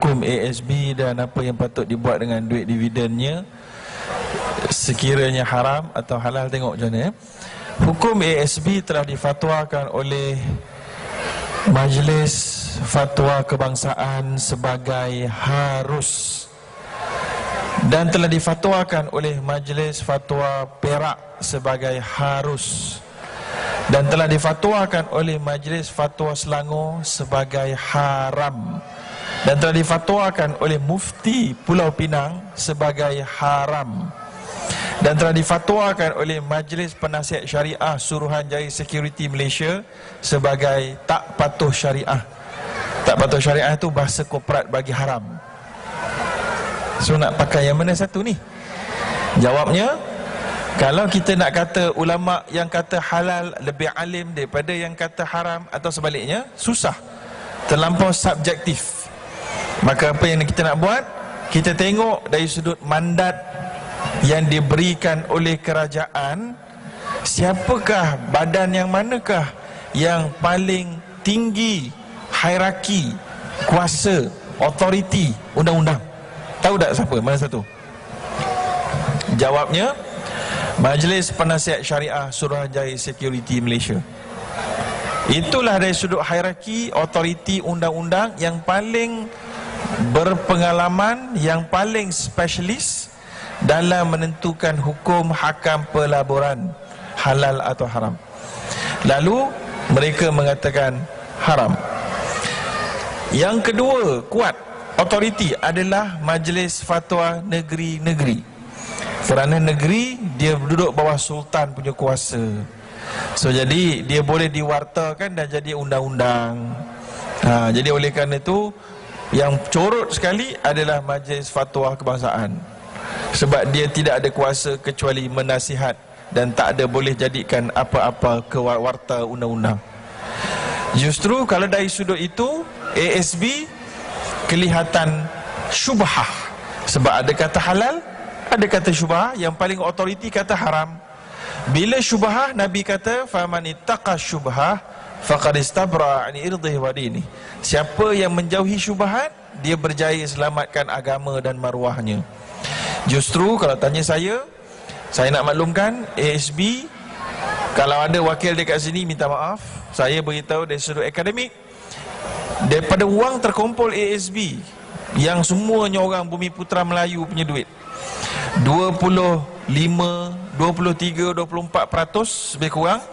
hukum ASB dan apa yang patut dibuat dengan duit dividennya, sekiranya haram atau halal, tengok macam mana. Hukum ASB telah difatwakan oleh Majlis Fatwa Kebangsaan sebagai harus, dan telah difatwakan oleh Majlis Fatwa Perak sebagai harus, dan telah difatwakan oleh Majlis Fatwa Selangor sebagai haram, dan telah difatwakan oleh Mufti Pulau Pinang sebagai haram, dan telah difatwakan oleh Majlis Penasihat Syariah Suruhanjaya Security Malaysia sebagai tak patuh syariah. Tak patuh syariah itu bahasa korporat bagi haram. So nak pakai yang mana satu ni? Jawabnya, kalau kita nak kata ulama yang kata halal lebih alim daripada yang kata haram, atau sebaliknya, susah, terlampau subjektif. Maka apa yang kita nak buat, kita tengok dari sudut mandat yang diberikan oleh kerajaan, siapakah, badan yang manakah yang paling tinggi hierarki, kuasa, authority undang-undang. Tahu tak siapa? Mana satu? Jawabnya, Majlis Penasihat Syariah Suruhanjaya Security Malaysia. Itulah dari sudut hierarki, authority undang-undang yang paling berpengalaman, yang paling spesialis dalam menentukan hukum hakam pelaburan halal atau haram. Lalu mereka mengatakan haram. Yang kedua, kuat authority adalah Majlis Fatwa Negeri-Negeri. Kerana negeri dia duduk bawah sultan punya kuasa. So jadi dia boleh diwartakan dan jadi undang-undang. Jadi oleh kerana itu, yang corot sekali adalah Majlis Fatwa Kebangsaan, sebab dia tidak ada kuasa kecuali menasihat dan tak ada boleh jadikan apa-apa ke warta undang-undang. Justru kalau dari sudut itu, ASB kelihatan syubhah, sebab ada kata halal, ada kata syubhah. Yang paling autoriti kata haram. Bila syubhah, Nabi kata faman ittaqa syubhah faqad istabra an irdihi wa dinihi. Siapa yang menjauhi syubhat, dia berjaya selamatkan agama dan maruahnya. Justru kalau tanya saya nak maklumkan ASB, kalau ada wakil dekat sini minta maaf, saya beritahu dari sudut akademik, daripada wang terkumpul ASB yang semuanya orang Bumi Putra Melayu punya duit, 25, 23, 24% lebih kurang,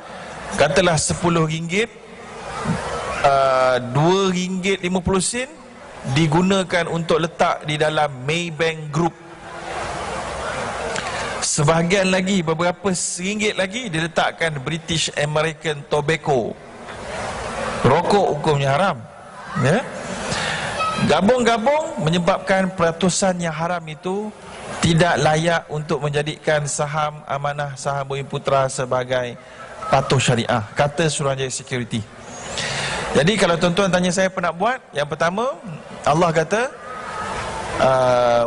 katalah RM10, RM2.50 digunakan untuk letak di dalam Maybank Group. Sebahagian lagi, beberapa RM1 lagi diletakkan British American Tobacco. Rokok hukumnya haram, ya? Gabung-gabung menyebabkan peratusan yang haram itu tidak layak untuk menjadikan saham amanah saham Bumi Putra sebagai patuh syariah, kata Suruhanjaya Security. Jadi kalau tuan-tuan tanya saya apa nak buat, yang pertama, Allah kata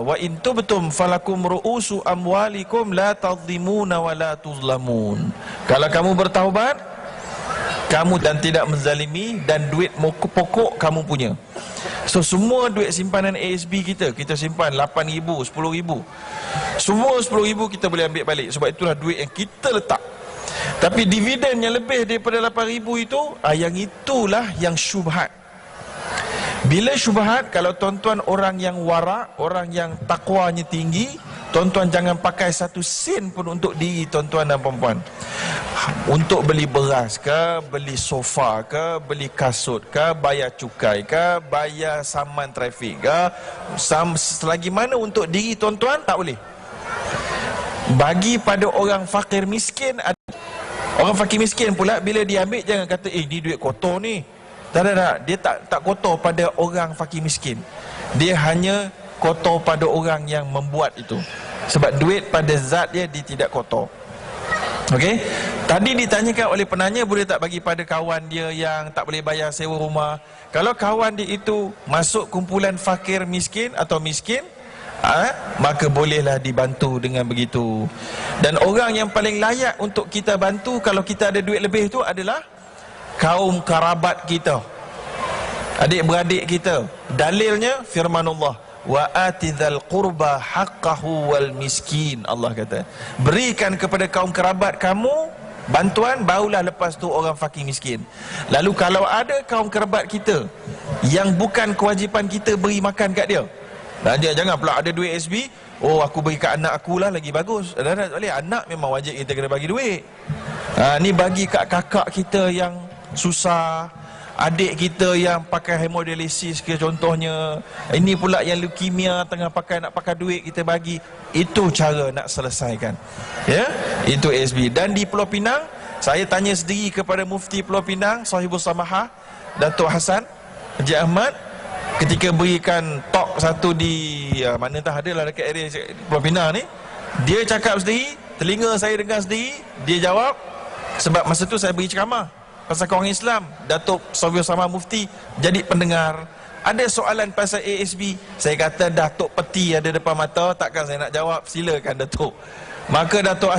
wa in tubtum falakum ru'usu amwalikum la tadhlimuna wa la tuzlamun. Kalau kamu bertaubat, kamu dan tidak menzalimi, dan duit pokok kamu punya. So semua duit simpanan ASB kita simpan RM8,000, RM10,000, semua RM10,000 kita boleh ambil balik, sebab itulah duit yang kita letak. Tapi dividen yang lebih daripada RM8,000 itu, yang itulah yang syubhat. Bila syubhat, kalau tuan-tuan orang yang warak, orang yang takwanya tinggi, tuan-tuan jangan pakai satu sen pun untuk diri tuan-tuan dan puan-puan. Untuk beli beras ke, beli sofa ke, beli kasut ke, bayar cukai ke, bayar saman trafik ke, selagi mana untuk diri tuan-tuan, tak boleh. Bagi pada orang fakir miskin, orang fakir miskin pula, bila dia ambil, jangan kata ni duit kotor ni. Tak. Dia tak kotor pada orang fakir miskin. Dia hanya kotor pada orang yang membuat itu. Sebab duit pada zat dia tidak kotor. Okey? Tadi ditanyakan oleh penanya, boleh tak bagi pada kawan dia yang tak boleh bayar sewa rumah. Kalau kawan dia itu masuk kumpulan fakir miskin atau miskin, maka bolehlah dibantu dengan begitu. Dan orang yang paling layak untuk kita bantu kalau kita ada duit lebih itu adalah kaum karabat kita. adik-beradik kita. Dalilnya firmanullah, wa atidzal qurba haqqahu wal miskin. Allah kata, berikan kepada kaum kerabat kamu bantuan, barulah lepas tu orang fakir miskin. Lalu kalau ada kaum kerabat kita yang bukan kewajipan kita beri makan kat dia, dan dia jangan pula ada duit SB, oh aku bagi kat anak aku lah lagi bagus. Tak boleh, anak memang wajib kita kena bagi duit. Ni bagi kat kakak kita yang susah, adik kita yang pakai hemodialisis ke contohnya, ini pula yang leukemia tengah nak pakai duit, kita bagi. Itu cara nak selesaikan, ya, itu SB. Dan di Pulau Pinang, saya tanya sendiri kepada Mufti Pulau Pinang, Sahibus Samahah, Datuk Hassan Haji Ahmad, ketika berikan talk satu di mana tak ada lah dekat area Pulau Pinang ni, dia cakap sendiri, telinga saya dengar sendiri, dia jawab, sebab masa tu saya beri ceramah pasal orang Islam, Datuk Sahibus Samahah Mufti jadi pendengar. Ada soalan pasal ASB, saya kata Datuk peti ada depan mata, takkan saya nak jawab, silakan Datuk. Maka Datuk